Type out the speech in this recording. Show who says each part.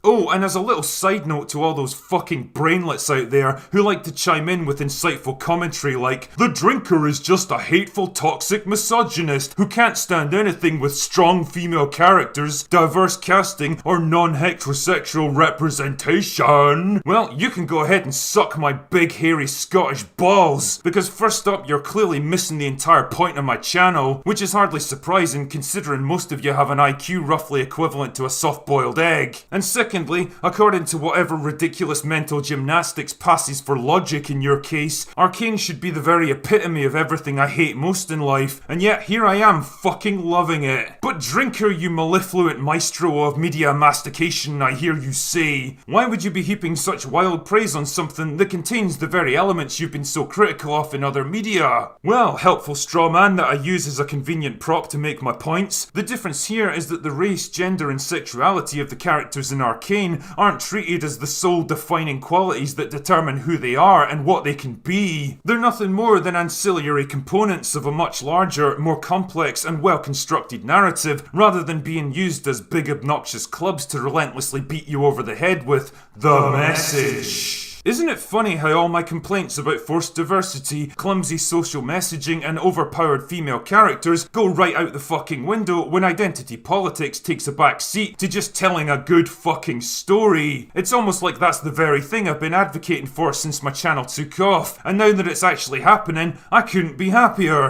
Speaker 1: Oh, and as a little side note to all those fucking brainlets out there who like to chime in with insightful commentary like, the drinker is just a hateful, toxic misogynist who can't stand anything with strong female characters, diverse casting, or non-heterosexual representation. Well, you can go ahead and suck my big hairy Scottish balls, because first up, you're clearly missing the entire point of my channel, which is hardly surprising considering most of you have an IQ roughly equivalent to a soft-boiled egg. And secondly, according to whatever ridiculous mental gymnastics passes for logic in your case, Arcane should be the very epitome of everything I hate most in life, and yet here I am fucking loving it. But drinker, you mellifluent maestro of media mastication, I hear you say, why would you be heaping such wild praise on something that contains the very elements you've been so critical of in other media? Well, helpful straw man that I use as a convenient prop to make my points, the difference here is that the race, gender and sexuality of the characters in Arcane aren't treated as the sole defining qualities that determine who they are and what they can be. They're nothing more than ancillary components of a much larger, more complex and well-constructed narrative, rather than being used as big obnoxious clubs to relentlessly beat you over the head with the message. Isn't it funny how all my complaints about forced diversity, clumsy social messaging, and overpowered female characters go right out the fucking window when identity politics takes a back seat to just telling a good fucking story? It's almost like that's the very thing I've been advocating for since my channel took off, and now that it's actually happening, I couldn't be happier.